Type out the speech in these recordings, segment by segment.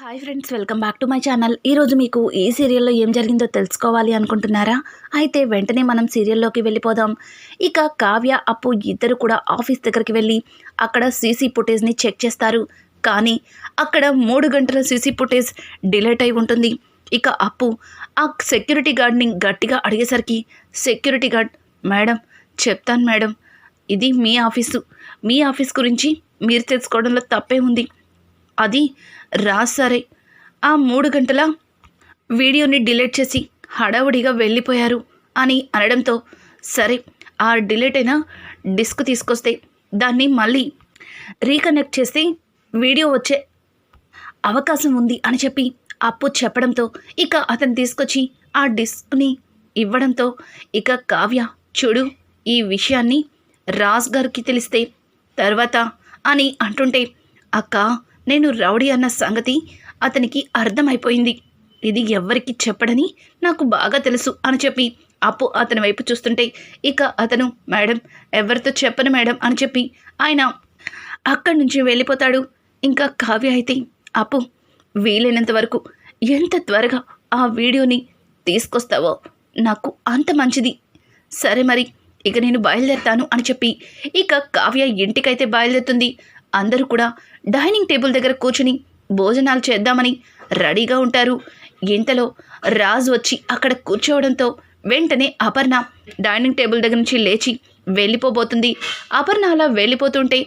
Hi friends, welcome back to my channel. ఈరోజు మీకు ఈ సీరియల్లో ఏం జరిగిందో తెలుసుకోవాలి అనుకుంటున్నారా? అయితే వెంటనే మనం సీరియల్లోకి వెళ్ళిపోదాం. ఇక కావ్య, అప్పు ఇద్దరు కూడా ఆఫీస్ దగ్గరికి వెళ్ళి అక్కడ సీసీ ఫుటేజ్ని చెక్ చేస్తారు. కానీ అక్కడ 3 గంటల సీసీ ఫుటేజ్ డిలీట్ అయి ఉంటుంది. ఇక అప్పు ఆ సెక్యూరిటీ గార్డ్ని గట్టిగా అడిగేసరికి సెక్యూరిటీ గార్డ్, మేడం చెప్తాను మేడం, ఇది మీ ఆఫీస్ గురించి మీరు తెలుసుకోవడంలో తప్పే ఉంది. అది సరే ఆ 3 గంటల వీడియోని డిలీట్ చేసి హడావుడిగా వెళ్ళిపోయారు అని అనడంతో, సరే ఆ డిలీట్ అయిన డిస్క్ తీసుకొస్తే దాన్ని మళ్ళీ రీకనెక్ట్ చేస్తే వీడియో వచ్చే అవకాశం ఉంది అని చెప్పి అప్పు చెప్పడంతో ఇక అతను తీసుకొచ్చి ఆ డిస్క్ని ఇవ్వడంతో ఇక కావ్య, చూడు ఈ విషయాన్ని రాజ్ గారికి తెలిస్తే తర్వాత అని అంటుంటే, అక్క నేను రౌడీ అన్న సంగతి అతనికి అర్థమైపోయింది, ఇది ఎవ్వరికి చెప్పడని నాకు బాగా తెలుసు అని చెప్పి అప్పు అతని వైపు చూస్తుంటే ఇక అతను, మేడం ఎవరితో చెప్పను మేడం అని చెప్పి ఆయన అక్కడి నుంచి వెళ్ళిపోతాడు. ఇంకా కావ్య అయితే, అప్పు వీలైనంత వరకు ఎంత త్వరగా ఆ వీడియోని తీసుకొస్తావో నాకు అంత మంచిది. సరే మరి ఇక నేను బయలుదేరుతాను అని చెప్పి ఇక కావ్య ఇంటికైతే బయలుదేరుతుంది. అందరూ కూడా డైనింగ్ టేబుల్ దగ్గర కూర్చుని భోజనాలు చేద్దామని రెడీగా ఉంటారు. ఇంతలో రాజు వచ్చి అక్కడ కూర్చోవడంతో వెంటనే అపర్ణ డైనింగ్ టేబుల్ దగ్గర నుంచి లేచి వెళ్ళిపోబోతుంది. అపర్ణ అలా వెళ్ళిపోతుంటే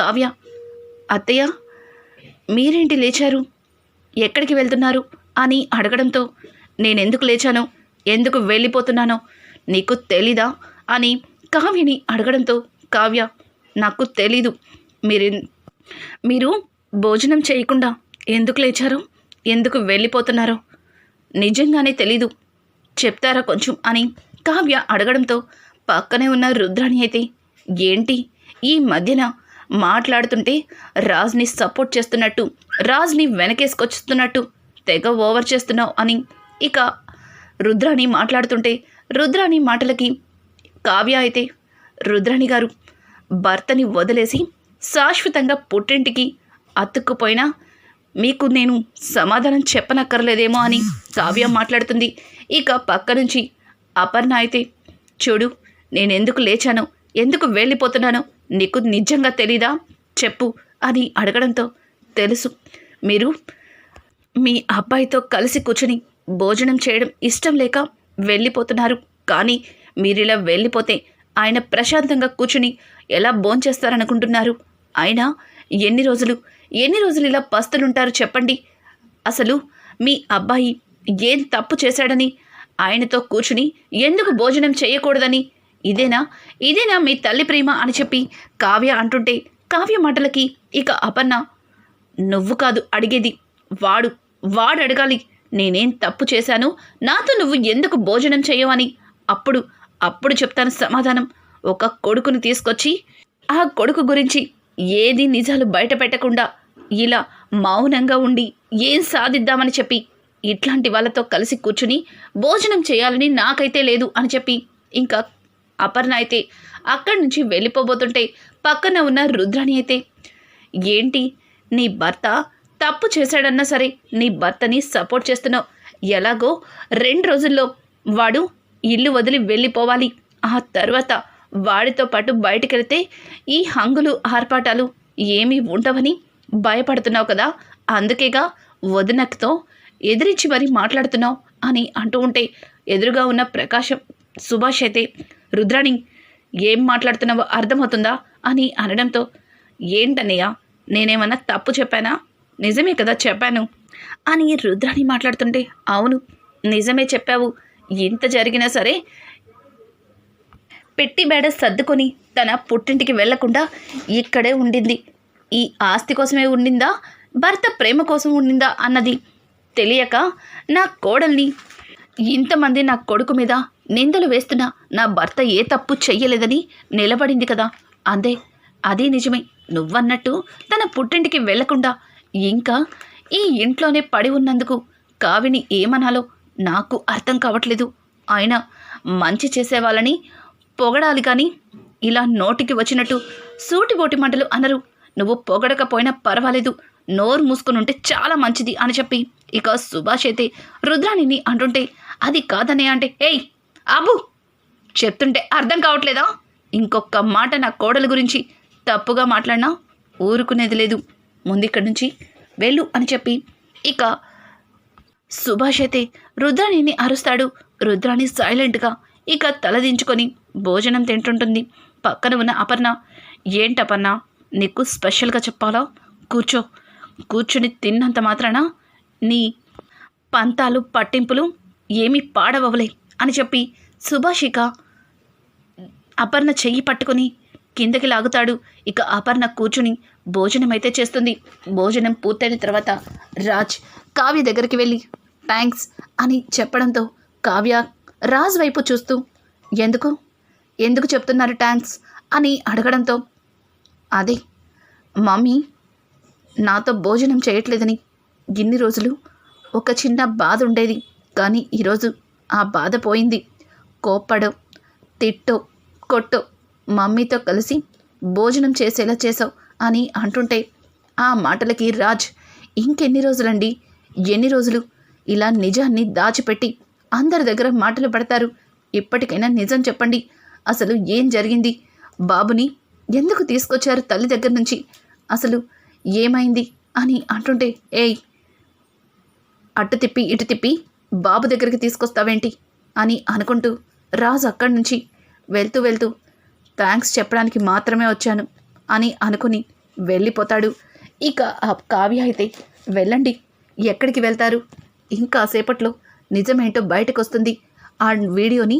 కావ్య, అత్తయ్య మీరేంటి లేచారు, ఎక్కడికి వెళ్తున్నారు అని అడగడంతో, నేనెందుకు లేచానో ఎందుకు వెళ్ళిపోతున్నానో నీకు తెలీదా అని కావ్యని అడగడంతో, కావ్య నాకు తెలీదు, మీరు భోజనం చేయకుండా ఎందుకు లేచారో ఎందుకు వెళ్ళిపోతున్నారో నిజంగానే తెలీదు, చెప్తారా కొంచెం అని కావ్య అడగడంతో పక్కనే ఉన్న రుద్రాణి అయితే, ఏంటి ఈ మధ్యన మాట్లాడుతుంటే రాజ్ని సపోర్ట్ చేస్తున్నట్టు, రాజ్ని వెనకేసుకొస్తున్నట్టు తెగ ఓవర్ చేస్తున్నావు అని ఇక రుద్రాణి మాట్లాడుతుంటే, రుద్రాణి మాటలకి కావ్య అయితే, రుద్రాణి గారు భర్తని వదిలేసి శాశ్వతంగా పుట్టింటికి అతుక్కుపోయినా మీకు నేను సమాధానం చెప్పనక్కర్లేదేమో అని కావ్య మాట్లాడుతుంది. ఇక పక్క నుంచి అపర్ణ అయితే, చూడు నేనెందుకు లేచానో ఎందుకు వెళ్ళిపోతున్నానో నీకు నిజంగా తెలీదా చెప్పు అని అడగడంతో, తెలుసు మీరు మీ అబ్బాయితో కలిసి కూర్చుని భోజనం చేయడం ఇష్టం లేక వెళ్ళిపోతున్నారు, కానీ మీరిలా వెళ్ళిపోతే ఆయన ప్రశాంతంగా కూర్చుని ఎలా భోంచేస్తారనుకుంటున్నారు? అయినా ఎన్ని రోజులు ఇలా పస్తులుంటారు చెప్పండి? అసలు మీ అబ్బాయి ఏం తప్పు చేశాడని ఆయనతో కూర్చుని ఎందుకు భోజనం చేయకూడదని ఇదేనా మీ తల్లి ప్రేమ అని చెప్పి కావ్య అంటుంటే, కావ్య మాటలకి ఇక అపర్ణ, నువ్వు కాదు అడిగేది, వాడు అడగాలి, నేనేం తప్పు చేశాను, నాతో నువ్వు ఎందుకు భోజనం చేయవని అప్పుడు చెప్తాను సమాధానం. ఒక కొడుకుని తీసుకొచ్చి ఆ కొడుకు గురించి ఏది నిజాలు బయట పెట్టకుండా ఇలా మౌనంగా ఉండి ఏం సాధిద్దామని చెప్పి ఇట్లాంటి వాళ్ళతో కలిసి కూర్చుని భోజనం చేయాలని నాకైతే లేదు అని చెప్పి ఇంకా అపర్ణ అయితే అక్కడి నుంచి వెళ్ళిపోబోతుంటే పక్కన ఉన్న రుద్రాణి అయితే, ఏంటి నీ భర్త తప్పు చేశాడన్నా సరే నీ భర్తని సపోర్ట్ చేస్తున్నావు, ఎలాగో 2 రోజుల్లో వాడు ఇల్లు వదిలి వెళ్ళిపోవాలి, ఆ తర్వాత వాడితో పాటు బయటికెళ్తే ఈ హంగులు ఆర్పాటాలు ఏమీ ఉండవని భయపడుతున్నావు కదా, అందుకేగా వదినతో ఎదిరించి మరీ మాట్లాడుతున్నావు అని అంటూ ఉంటే ఎదురుగా ఉన్న ప్రకాశం సుభాష్ అయితే, రుద్రాణి ఏం మాట్లాడుతున్నావో అర్థమవుతుందా అని అనడంతో, ఏంటన్నయ్య నేనేమన్నా తప్పు చెప్పానా, నిజమే కదా చెప్పాను అని రుద్రాణి మాట్లాడుతుంటే, అవును నిజమే చెప్పావు, ఇంత జరిగినా సరే పెట్టి బేడ సర్దుకొని తన పుట్టింటికి వెళ్లకుండా ఇక్కడే ఉండింది. ఈ ఆస్తి కోసమే ఉండిందా, భర్త ప్రేమ కోసం ఉండిందా అన్నది తెలియక నా కోడల్ని ఇంతమంది నా కొడుకు మీద నిందలు వేస్తున్నా నా భర్త ఏ తప్పు చెయ్యలేదని నిలబడింది కదా, అదే నిజమే, నువ్వన్నట్టు తన పుట్టింటికి వెళ్లకుండా ఇంకా ఈ ఇంట్లోనే పడి ఉన్నందుకు కావిని ఏమనాలో నాకు అర్థం కావట్లేదు. ఆయన మంచి చేసేవాళ్ళని పొగడాలి కానీ ఇలా నోటికి వచ్చినట్టు సూటిబోటి మాటలు అనరు. నువ్వు పొగడకపోయినా పర్వాలేదు, నోరు మూసుకుని ఉంటే చాలా మంచిది అని చెప్పి ఇక సుభాష్ అయితే రుద్రాణిని అంటుంటే అది కాదనే అంటే ఏయ్ అబ్బు చెప్తుంటే అర్థం కావట్లేదా? ఇంకొక మాట నా కోడలు గురించి తప్పుగా మాట్లాడినా ఊరుకునేది లేదు. ముందు ఇక్కడి నుంచి వెళ్ళు అని చెప్పి ఇక సుభాష్ అయితే రుద్రాణిని అరుస్తాడు. రుద్రాణి సైలెంట్గా ఇక తలదించుకొని భోజనం తింటుంటుంది. పక్కన ఉన్న అపర్ణ, ఏంటపర్ణ నీకు స్పెషల్గా చెప్పాలా? కూర్చో, కూర్చుని తిన్నంత మాత్రాన నీ పంతాలు పట్టింపులు ఏమీ పాడవలే అని చెప్పి సుభాష్ ఇక అపర్ణ చెయ్యి పట్టుకుని కిందకి లాగుతాడు. ఇక అపర్ణ కూర్చుని భోజనం అయితే చేస్తుంది. భోజనం పూర్తయిన తర్వాత రాజ్ కావ్య దగ్గరికి వెళ్ళి థ్యాంక్స్ అని చెప్పడంతో కావ్య రాజ్ వైపు చూస్తూ ఎందుకు ఎందుకు చెప్తున్నారు థ్యాంక్స్ అని అడగడంతో అదే మమ్మీ నాతో భోజనం చేయట్లేదని ఇన్ని రోజులు ఒక చిన్న బాధ ఉండేది, కానీ ఈరోజు ఆ బాధ పోయింది. కోప్పడో తిట్టో కొట్టో మమ్మీతో కలిసి భోజనం చేసేలా చేసావు అని అంటుంటే ఆ మాటలకి రాజ్ ఇంకెన్ని రోజులండి, ఎన్ని రోజులు ఇలా నిజాన్ని దాచిపెట్టి అందరి దగ్గర మాటలు పడతారు? ఇప్పటికైనా నిజం చెప్పండి, అసలు ఏం జరిగింది? బాబుని ఎందుకు తీసుకొచ్చారు తల్లి దగ్గర నుంచి? అసలు ఏమైంది అని అంటుంటే ఏయ్ అటు తిప్పి ఇటు తిప్పి బాబు దగ్గరికి తీసుకొస్తావేంటి అని అనుకుంటూ రాజు అక్కడి నుంచి వెళ్తూ వెళ్తూ థ్యాంక్స్ చెప్పడానికి మాత్రమే వచ్చాను అని అనుకుని వెళ్ళిపోతాడు. ఇక ఆ కావ్య అయితే వెళ్ళండి, ఎక్కడికి వెళ్తారు? ఇంకాసేపట్లో నిజమేంటో బయటకు వస్తుంది. ఆ వీడియోని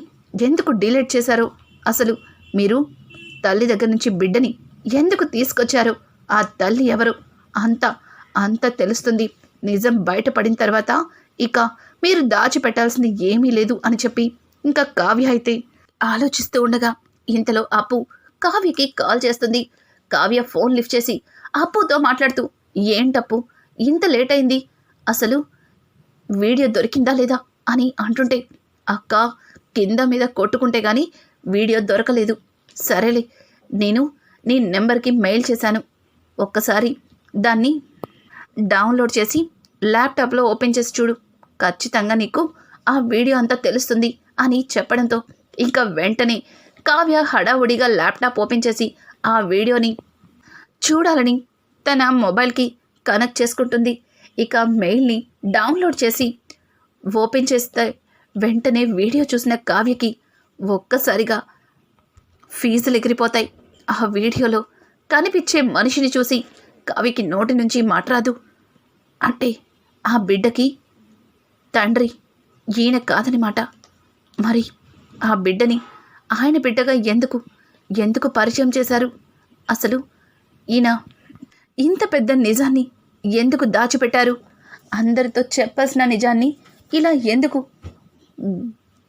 ఎందుకు డిలీట్ చేశారో, అసలు మీరు తల్లి దగ్గర నుంచి బిడ్డని ఎందుకు తీసుకొచ్చారో, ఆ తల్లి ఎవరు అంత తెలుస్తుంది. నిజం బయటపడిన తర్వాత ఇక మీరు దాచిపెట్టాల్సింది ఏమీ లేదు అని చెప్పి ఇంకా కావ్య అయితే ఆలోచిస్తూ ఉండగా ఇంతలో అప్పు కావ్యకి కాల్ చేస్తుంది. కావ్య ఫోన్ లిఫ్ట్ చేసి అప్పుతో మాట్లాడుతూ ఏంటప్పు ఇంత లేట్ అయింది, అసలు వీడియో దొరికిందా లేదా అని అంటుంటే అక్క కింద మీద కొట్టుకుంటే కానీ వీడియో దొరకలేదు. సరేలే, నేను నీ నెంబర్కి మెయిల్ చేశాను, ఒక్కసారి దాన్ని డౌన్లోడ్ చేసి ల్యాప్టాప్లో ఓపెన్ చేసి చూడు, ఖచ్చితంగా నీకు ఆ వీడియో అంతా తెలుస్తుంది అని చెప్పడంతో ఇంకా వెంటనే కావ్య హడావుడిగా ల్యాప్టాప్ ఓపెన్ చేసి ఆ వీడియోని చూడాలని తన మొబైల్కి కనెక్ట్ చేసుకుంటుంది. ఇక మెయిల్ని డౌన్లోడ్ చేసి ఓపెన్ చేస్తే వెంటనే వీడియో చూసిన కావ్యకి ఒక్కసారిగా ఫీజులు ఎగిరిపోతాయి. ఆ వీడియోలో కనిపించే మనిషిని చూసి కావ్యకి నోటి నుంచి మాట్లాడదు. అంటే ఆ బిడ్డకి తండ్రి ఈయన కాదని మాట. మరి ఆ బిడ్డని ఆయన బిడ్డగా ఎందుకు పరిచయం చేశారు? అసలు ఈయన ఇంత పెద్ద నిజాన్ని ఎందుకు దాచిపెట్టారు? అందరితో చెప్పాల్సిన నిజాన్ని ఇలా ఎందుకు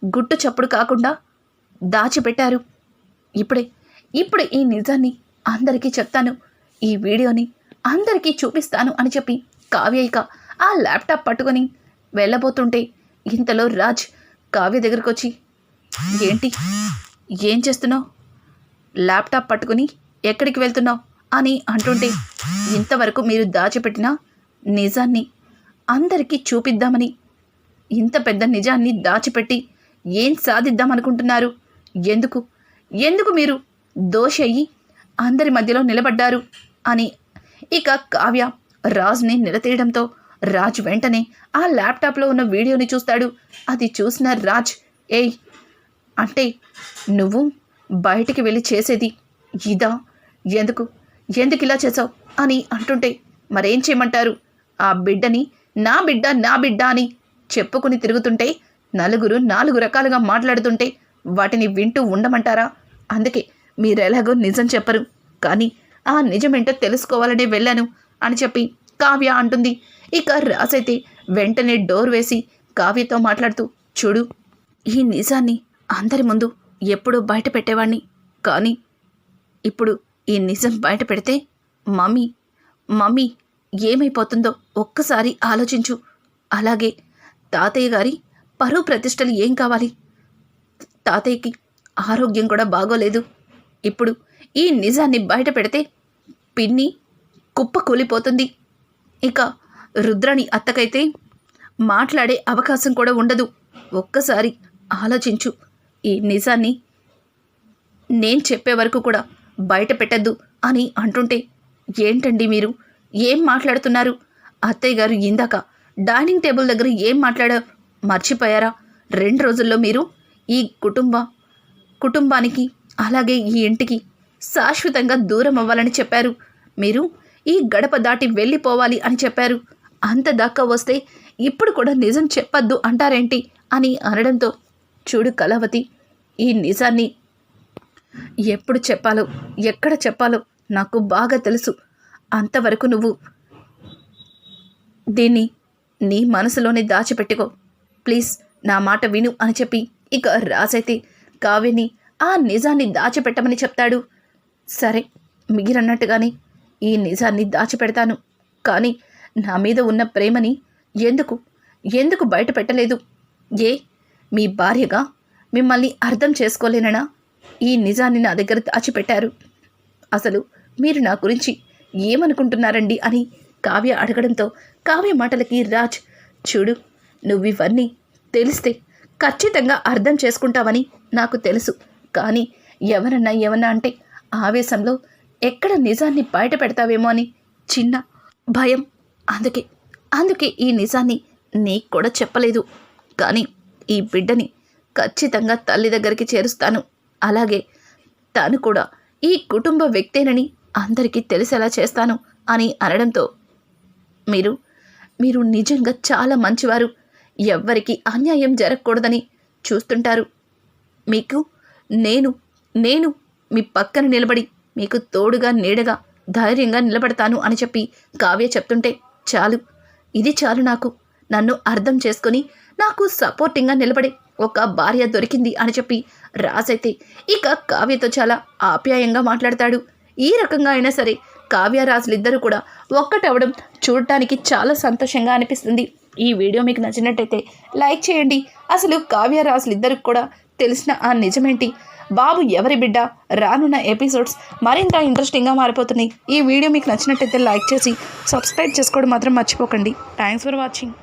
గుట్టు చప్పుడు కాకుండా దాచిపెట్టారు? ఇప్పుడే ఈ నిజాన్ని అందరికీ చెప్తాను, ఈ వీడియోని అందరికీ చూపిస్తాను అని చెప్పి కావ్య ఇక ఆ ల్యాప్టాప్ పట్టుకొని వెళ్ళబోతుంటే ఇంతలో రాజ్ కావ్య దగ్గరకు వచ్చి ఏంటి ఏం చేస్తున్నావు? ల్యాప్టాప్ పట్టుకుని ఎక్కడికి వెళ్తున్నావు అని అంటుంటే ఇంతవరకు మీరు దాచిపెట్టిన నిజాన్ని అందరికీ చూపిద్దామని, ఇంత పెద్ద నిజాన్ని దాచిపెట్టి ఏం సాధిద్దామనుకుంటున్నారు? ఎందుకు మీరు దోషి అయ్యి అందరి మధ్యలో నిలబడ్డారు అని ఇక కావ్య రాజ్ని నిలతీయడంతో రాజ్ వెంటనే ఆ ల్యాప్టాప్లో ఉన్న వీడియోని చూస్తాడు. అది చూసిన రాజ్ ఏయ్ అంటే నువ్వు బయటికి వెళ్ళి చేసేది ఇదా? ఎందుకు ఇలా చేసావు అని అంటుంటే మరేం చేయమంటారు? ఆ బిడ్డని నా బిడ్డ అని చెప్పుకుని తిరుగుతుంటే నలుగురు 4 రకాలుగా మాట్లాడుతుంటే వాటిని వింటూ ఉండమంటారా? అందుకే మీరెలాగో నిజం చెప్పరు, కానీ ఆ నిజమేంటో తెలుసుకోవాలనే వెళ్ళాను అని చెప్పి కావ్య అంటుంది. ఇక రాజైతే వెంటనే డోర్ వేసి కావ్యతో మాట్లాడుతూ చూడు, ఈ నిజాన్ని అందరి ముందు ఎప్పుడూ బయట పెట్టేవాణ్ణి, కానీ ఇప్పుడు ఈ నిజం బయట పెడితే మమ్మీ ఏమైపోతుందో ఒక్కసారి ఆలోచించు. అలాగే తాతయ్య గారి పరువు ప్రతిష్టలు ఏం కావాలి? తాతయ్యకి ఆరోగ్యం కూడా బాగోలేదు. ఇప్పుడు ఈ నిజాన్ని బయట పెడితే పిన్ని కుప్ప కూలిపోతుంది. ఇక రుద్రాణి అత్తకైతే మాట్లాడే అవకాశం కూడా ఉండదు. ఒక్కసారి ఆలోచించు. ఈ నిజాన్ని నేను చెప్పే వరకు కూడా బయట పెట్టద్దు అని అంటుంటే, ఏంటండి మీరు ఏం మాట్లాడుతున్నారు? అత్తయ్య గారు ఇందాక డైనింగ్ టేబుల్ దగ్గర ఏం మాట్లాడారు మర్చిపోయారా? 2 రోజుల్లో మీరు ఈ కుటుంబానికి అలాగే ఈ ఇంటికి శాశ్వతంగా దూరం అవ్వాలని చెప్పారు. మీరు ఈ గడప దాటి వెళ్ళిపోవాలి అని చెప్పారు. అంత దాకా వస్తే ఇప్పుడు కూడా నిజం చెప్పద్దు అంటారేంటి అని అనడంతో, చూడు కళావతి, ఈ నిజాన్ని ఎప్పుడు చెప్పాలో ఎక్కడ చెప్పాలో నాకు బాగా తెలుసు. అంతవరకు నువ్వు దీన్ని నీ మనసులోనే దాచిపెట్టుకో. ప్లీజ్ నా మాట విను అని చెప్పి ఇక రాజైతే కావ్యని ఆ నిజాన్ని దాచిపెట్టమని చెప్తాడు. సరే, మీరన్నట్టుగానే ఈ నిజాన్ని దాచిపెడతాను. కానీ నా మీద ఉన్న ప్రేమని ఎందుకు బయట పెట్టలేదు? మీ భార్యగా మిమ్మల్ని అర్థం చేసుకోలేననా ఈ నిజాన్ని నా దగ్గర దాచిపెట్టారు? అసలు మీరు నా గురించి ఏమనుకుంటున్నారండి అని కావ్య అడగడంతో, కావ్య మాటలకి రాజ్, చూడు, నువ్వివన్నీ తెలిస్తే ఖచ్చితంగా అర్థం చేసుకుంటావని నాకు తెలుసు. కానీ ఏమన్నా అంటే ఆవేశంలో ఎక్కడ నిజాన్ని బయట పెడతావేమో అని చిన్న భయం. అందుకే ఈ నిజాన్ని నీకు కూడా చెప్పలేదు. కానీ ఈ బిడ్డని ఖచ్చితంగా తల్లి దగ్గరికి చేరుస్తాను. అలాగే తాను కూడా ఈ కుటుంబ వ్యక్తేనని అందరికీ తెలిసేలా చేస్తాను అని అనడంతో, మీరు నిజంగా చాలా మంచివారు. ఎవ్వరికి అన్యాయం జరగకూడదని చూస్తుంటారు. మీకు నేను మీ పక్కన నిలబడి మీకు తోడుగా నీడగా ధైర్యంగా నిలబడతాను అని చెప్పి కావ్య చెప్తుంటే, చాలు, ఇది చాలు నాకు. నన్ను అర్థం చేసుకుని నాకు సపోర్టింగ్గా నిలబడే ఒక భార్య దొరికింది అని చెప్పి రాజైతే ఇక కావ్యతో చాలా ఆప్యాయంగా మాట్లాడతాడు. ఈ రకంగా అయినా సరే కావ్య రాజులిద్దరూ కూడా ఒక్కటవడం చూడటానికి చాలా సంతోషంగా అనిపిస్తుంది. ఈ వీడియో మీకు నచ్చినట్టయితే లైక్ చేయండి. అసలు కావ్య రాజులిద్దరికి కూడా తెలిసిన ఆ నిజమేంటి, బాబు ఎవరి బిడ్డ, రానున్న ఎపిసోడ్స్ మరింత ఇంట్రెస్టింగ్గా మారిపోతున్నాయి. ఈ వీడియో మీకు నచ్చినట్టయితే లైక్ చేసి సబ్స్క్రైబ్ చేసుకోవడం మాత్రం మర్చిపోకండి. Thanks for watching.